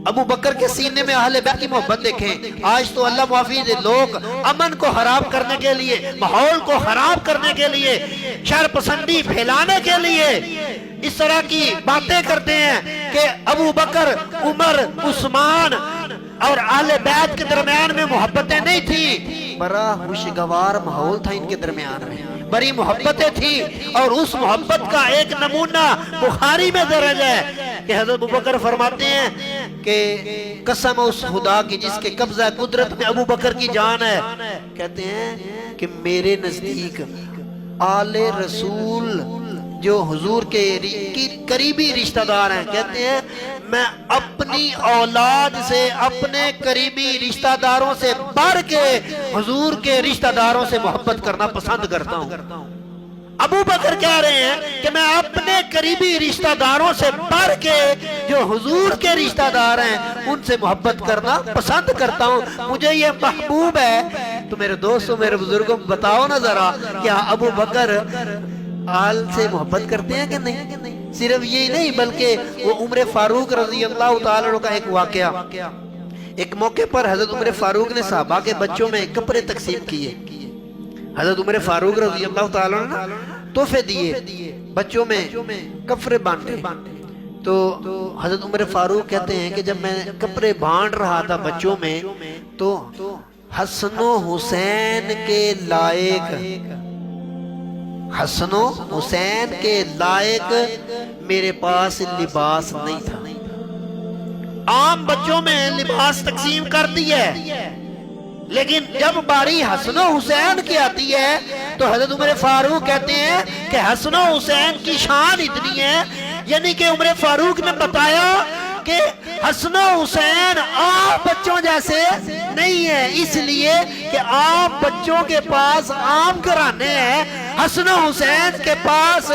ابو بکر کے سینے میں اہل بیت کی محبت دیکھیں. آج تو اللہ معافی دے لوگ امن کو خراب کرنے کے لیے، ماحول کو خراب کرنے کے لیے، شر پسندی پھیلانے کے لیے اس طرح کی باتیں کرتے ہیں کہ ابو بکر، عمر، عثمان اور اہل بیت کے درمیان میں محبتیں نہیں تھی، بڑا خوشگوار ماحول تھا ان کے درمیان میں، بڑی محبتیں تھی. اور اس محبت کا ایک نمونہ بخاری میں درج ہے کہ حضرت ابوبکر فرماتے ہیں کہ قسم اس خدا کی جس کے قبضہ قدرت میں ابو بکر کی جان ہے، کہتے ہیں کہ میرے نزدیک آل رسول جو حضور کے قریبی رشتہ دار ہیں، کہتے ہیں میں اپنی اولاد سے، اپنے قریبی رشتہ داروں سے بڑھ کے حضور کے رشتہ داروں سے محبت کرنا پسند کرتا ہوں. ابو بکر کہہ رہے ہیں کہ میں اپنے قریبی رشتہ داروں سے بڑھ کے جو حضور کے رشتہ دار ہیں ان سے محبت کرنا پسند کرتا ہوں، مجھے یہ محبوب ہے. تو میرے دوستوں، میرے بزرگوں، بتاؤ نا ذرا، کیا ابو بکر آل سے محبت کرتے ہیں کہ نہیں؟ صرف یہی نہیں بلکہ وہ عمر فاروق رضی اللہ تعالیٰ عنہ کا ایک واقعہ، ایک موقع پر حضرت عمر فاروق نے صحابہ کے بچوں میں کپڑے تقسیم کیے. حضرت عمر فاروق رضی اللہ تعالیٰ عنہ تحفے دیے، بچوں میں کپڑے بانٹے. تو حضرت عمر فاروق کہتے ہیں کہ جب میں کپڑے بانٹ رہا تھا بچوں میں تو حسن و حسین کے لائق، حسن و حسین کے لائق میرے پاس لباس نہیں تھا. عام بچوں میں لباس تقسیم کر دی ہے، لیکن جب باری حسن و حسین کی آتی ہے تو حضرت عمر فاروق کہتے ہیں کہ حسن و حسین کی شان اتنی ہے، یعنی کہ عمر فاروق نے بتایا کہ حسن و حسین عام بچوں جیسے نہیں ہے، اس لیے کہ عام بچوں کے پاس عام گھرانے ہیں، حسن و حسین کے پاس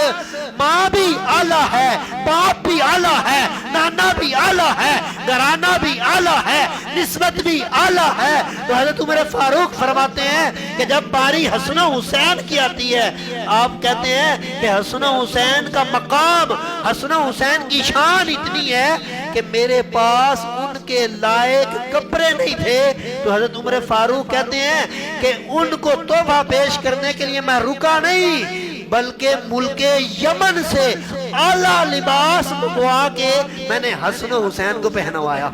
ماں بھی اعلیٰ ہے، باپ بھی اعلیٰ ہے، نانا بھی اعلیٰ ہے، گھرانہ بھی اعلیٰ ہے، نسبت بھی اعلیٰ ہے. تو حضرت عمر فاروق فرماتے ہیں کہ جب باری حسن و حسین کی آتی ہے، آپ کہتے ہیں کہ حسن و حسین کا مقام، حسن و حسین کی شان اتنی ہے کہ میرے پاس ان کے لائق کپڑے نہیں تھے. تو حضرت عمر فاروق کہتے ہیں کہ ان کو تحفہ پیش کرنے کے لیے میں رکا نہیں، بلکہ ملک یمن سے اعلیٰ لباس منگوا کے میں نے حسن و حسین کو پہنوایا.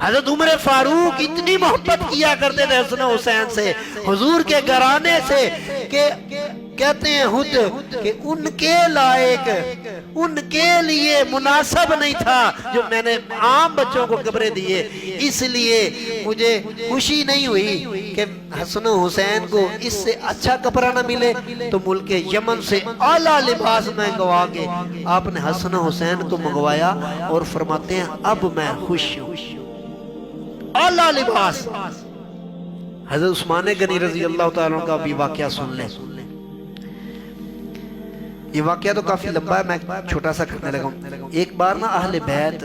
حضرت عمر فاروق اتنی محبت کیا کرتے تھے حسن و حسین سے، حضور کے گھرانے سے، کہ کہتے ہیں خود کہ ان کے لائق، ان کے لیے مناسب نہیں تھا جو میں نے عام بچوں کو کپڑے دیے. اس لیے مجھے خوشی نہیں ہوئی کہ حسن و حسین کو اس سے اچھا کپڑا نہ ملے، تو ملک یمن سے اعلیٰ لباس منگوا کے آپ نے حسن و حسین کو منگوایا. اور فرماتے ہیں اب میں خوش ہوں. اعلیٰ لباس. حضرت عثمان غنی رضی اللہ تعالیٰ عنہ کا بھی واقعہ سن لیں. یہ واقعہ تو کافی لمبا ہے، میں چھوٹا سا کرنے لگا ہوں. ایک بار نا اہل بیت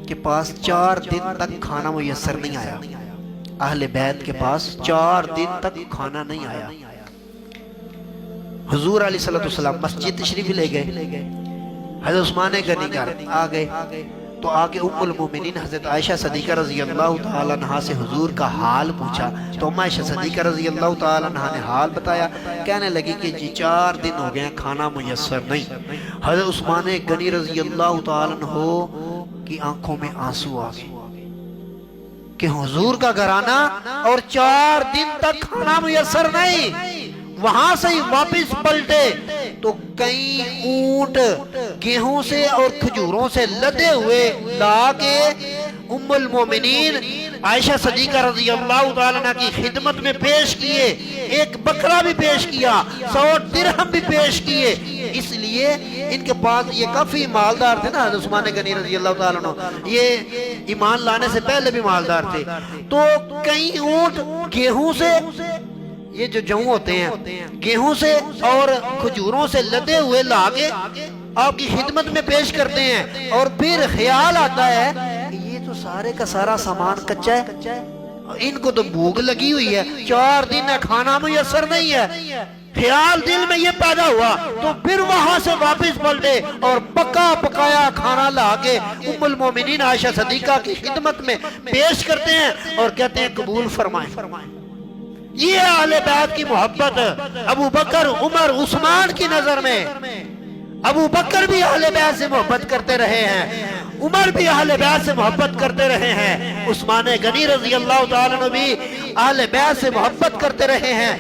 کے پاس 4 دن تک کھانا میسر نہیں آیا. اہل بیت کے پاس 4 دن تک کھانا نہیں آیا. حضور علیہ السلام مسجد تشریف لے گئے، حضرت عثمان غنی گھر آ گئے تو آگے ام المومنین حضرت عائشہ صدیقہ رضی اللہ تعالیٰ عنہ سے حضور کا حال پوچھا. تو ام عائشہ صدیقہ رضی اللہ تعالیٰ عنہ نے حال بتایا. کہنے لگی کہ جی 4 دن ہو گئے کھانا میسر نہیں. حضرت عثمان غنی رضی اللہ تعالیٰ عنہ کی آنکھوں میں آنسو آ گئے کہ حضور کا گھرانہ اور 4 دن تک کھانا میسر نہیں. وہاں سے ہی واپس پلٹے تو کئی اونٹ گیہوں سے اور کھجوروں سے لدے ہوئے لا کے ام المومنین عائشہ صدیقہ رضی اللہ تعالیٰ عنہ کی خدمت میں پیش کیے. ایک بکرا بھی پیش کیا، 100 درہم بھی پیش کیے. اس لیے ان کے پاس یہ کافی مالدار تھے نا حضرت عثمان غنی رضی اللہ تعالیٰ عنہ، یہ ایمان لانے سے پہلے بھی مالدار تھے. تو کئی اونٹ گیہوں سے، یہ جو جوں ہوتے ہیں گیہوں سے اور کھجوروں سے لدے ہوئے لاگے آپ کی خدمت میں پیش کرتے ہیں. اور پھر خیال آتا ہے کہ یہ تو سارے کا سارا سامان کچا ہے، ان کو تو بھوک لگی ہوئی ہے، 4 دن کھانا میسر نہیں ہے. خیال دل میں یہ پیدا ہوا تو پھر وہاں سے واپس پلٹے اور پکا پکایا کھانا لا کے ام المومنین عائشہ صدیقہ کی خدمت میں پیش کرتے ہیں اور کہتے ہیں قبول فرمائیں۔ یہ اہل بیت کی محبت ابو بکر عمر عثمان کی نظر میں، ابو بکر بھی اہل بیت سے محبت کرتے رہے ہیں، عمر بھی اہل بیت سے محبت کرتے رہے ہیں، عثمان غنی رضی اللہ تعالیٰ عنہ بھی اہل بیت سے محبت کرتے رہے ہیں۔